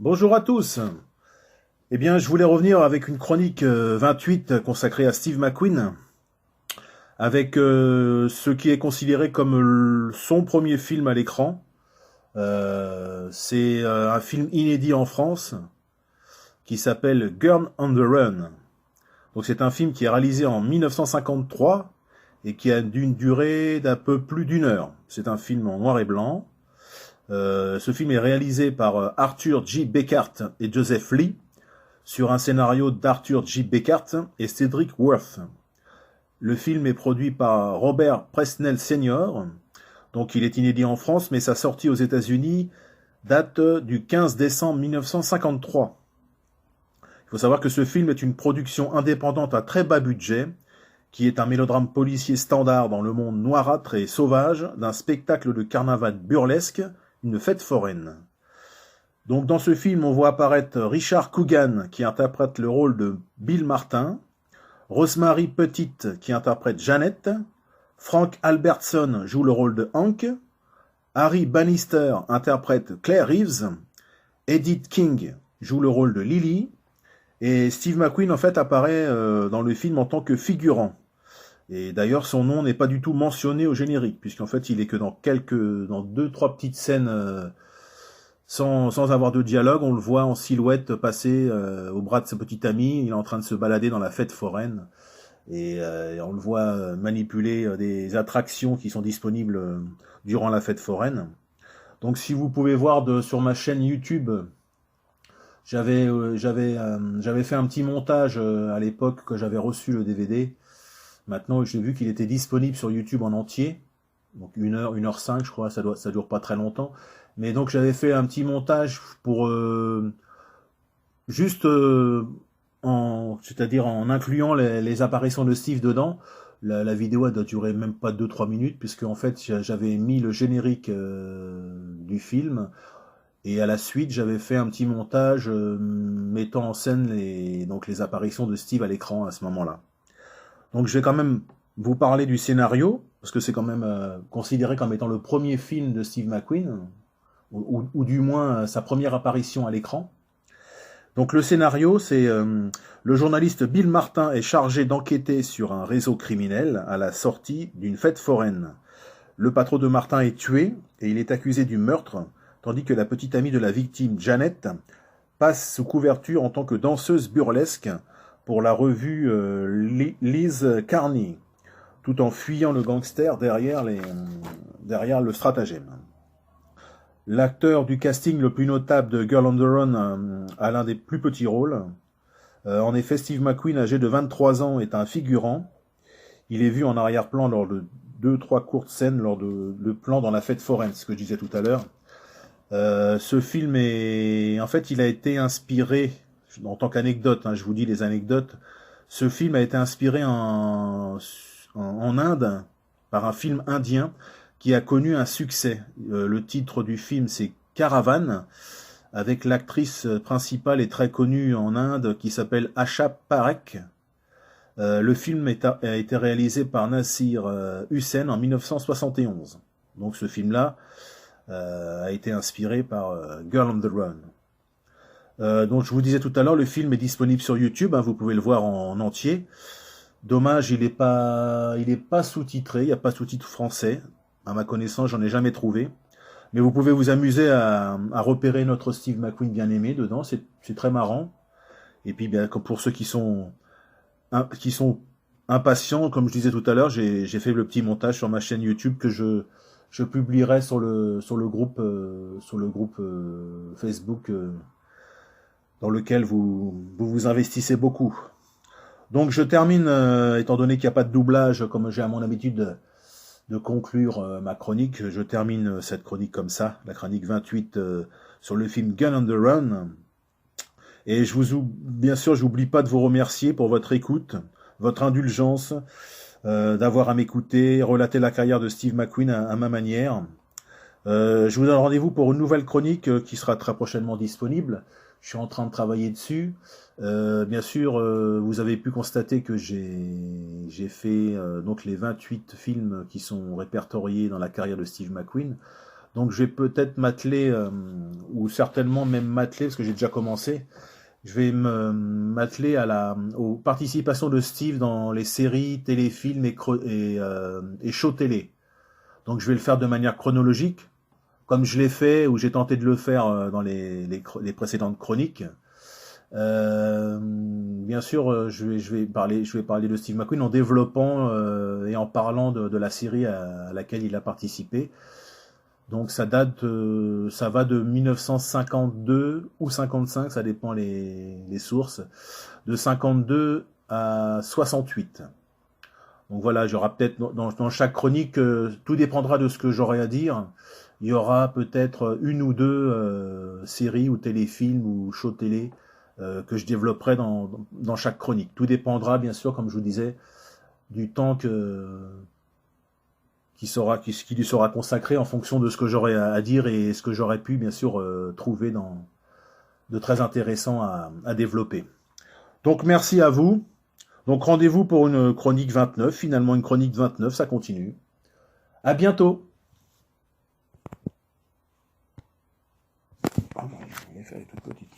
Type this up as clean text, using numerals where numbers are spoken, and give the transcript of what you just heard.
Bonjour à tous. Eh bien, je voulais revenir avec une chronique 28 consacrée à Steve McQueen, avec ce qui est considéré comme son premier film à l'écran. C'est un film inédit en France qui s'appelle Girl on the Run. Donc c'est un film qui est réalisé en 1953 et qui a une durée d'un peu plus d'une heure. C'est un film en noir et blanc. Ce film est réalisé par Arthur J. Beckert et Joseph Lee, sur un scénario d'Arthur J. Beckert et Cedric Worth. Le film est produit par Robert Presnell Sr. Donc il est inédit en France, mais sa sortie aux États-Unis date du 15 décembre 1953. Il faut savoir que ce film est une production indépendante à très bas budget, qui est un mélodrame policier standard dans le monde noirâtre et sauvage d'un spectacle de carnaval burlesque, une fête foraine. Donc dans ce film, on voit apparaître Richard Coogan qui interprète le rôle de Bill Martin, Rosemary Pettit qui interprète Janet, Frank Albertson joue le rôle de Hank, Harry Bannister interprète Claire Reeves, Edith King joue le rôle de Lily, et Steve McQueen en fait apparaît dans le film en tant que figurant. Et d'ailleurs son nom n'est pas du tout mentionné au générique, puisqu'en fait il est que dans deux, trois petites scènes sans avoir de dialogue, on le voit en silhouette passer au bras de sa petite amie, il est en train de se balader dans la fête foraine, et on le voit manipuler des attractions qui sont disponibles durant la fête foraine. Donc si vous pouvez voir sur ma chaîne YouTube, j'avais fait un petit montage à l'époque que j'avais reçu le DVD. Maintenant j'ai vu qu'il était disponible sur YouTube en entier, donc 1h05 je crois, ça dure pas très longtemps. Mais donc j'avais fait un petit montage pour juste c'est-à-dire en incluant les apparitions de Steve dedans. La vidéo elle doit durer même pas 2-3 minutes, puisque en fait j'avais mis le générique du film, et à la suite j'avais fait un petit montage mettant en scène les apparitions de Steve à l'écran à ce moment-là. Donc je vais quand même vous parler du scénario, parce que c'est quand même considéré comme étant le premier film de Steve McQueen, ou du moins sa première apparition à l'écran. Donc le scénario, c'est le journaliste Bill Martin est chargé d'enquêter sur un réseau criminel à la sortie d'une fête foraine. Le patron de Martin est tué et il est accusé du meurtre, tandis que la petite amie de la victime, Janet, passe sous couverture en tant que danseuse burlesque pour la revue Liz Carney, tout en fuyant le gangster derrière le stratagème. L'acteur du casting le plus notable de Girl on the Run a l'un des plus petits rôles. En effet, Steve McQueen, âgé de 23 ans, est un figurant. Il est vu en arrière-plan lors de 2-3 courtes scènes lors de plans dans la fête foraine, ce que je disais tout à l'heure. Ce film en fait, il a été inspiré, en tant qu'anecdote, je vous dis les anecdotes, ce film a été inspiré en Inde par un film indien qui a connu un succès. Le titre du film, c'est Caravan, avec l'actrice principale et très connue en Inde qui s'appelle Asha Parekh. Le film a été réalisé par Nasir Hussain en 1971. Donc ce film-là a été inspiré par Girl on the Run. Donc je vous disais tout à l'heure, le film est disponible sur YouTube, vous pouvez le voir en entier. Dommage, il est pas sous-titré, il n'y a pas de sous-titre français. À ma connaissance, j'en ai jamais trouvé. Mais vous pouvez vous amuser à repérer notre Steve McQueen bien aimé dedans, c'est très marrant. Et puis bien, pour ceux qui sont impatients, comme je disais tout à l'heure, j'ai fait le petit montage sur ma chaîne YouTube que je publierai sur le groupe Facebook dans lequel vous investissez beaucoup. Donc je termine, étant donné qu'il n'y a pas de doublage, comme j'ai à mon habitude de conclure ma chronique, je termine cette chronique comme ça, la chronique 28 sur le film Gun on the Run. Et bien sûr, je n'oublie pas de vous remercier pour votre écoute, votre indulgence, d'avoir à m'écouter, relater la carrière de Steve McQueen à ma manière. Je vous donne rendez-vous pour une nouvelle chronique qui sera très prochainement disponible. Je suis en train de travailler dessus. Bien sûr, vous avez pu constater que j'ai fait donc les 28 films qui sont répertoriés dans la carrière de Steve McQueen. Donc je vais peut-être m'atteler, ou certainement même m'atteler, parce que j'ai déjà commencé, je vais m'atteler aux participations de Steve dans les séries, téléfilms et shows télé. Donc je vais le faire de manière chronologique, comme je l'ai fait, ou j'ai tenté de le faire dans les précédentes chroniques. Bien sûr, je vais parler de Steve McQueen en développant et en parlant de la série à laquelle il a participé. Donc ça va de 1952 ou 55, ça dépend les sources, de 52 à 68. Donc voilà, j'aurai peut-être dans chaque chronique, tout dépendra de ce que j'aurai à dire. Il y aura peut-être une ou deux séries ou téléfilms ou shows télé que je développerai dans chaque chronique. Tout dépendra, bien sûr, comme je vous disais, du temps qui lui sera consacré en fonction de ce que j'aurai à dire et ce que j'aurais pu, bien sûr, trouver de très intéressant à développer. Donc merci à vous. Donc rendez-vous pour une chronique 29. Finalement, une chronique 29, ça continue. À bientôt. Ah non, il fallait toute petite.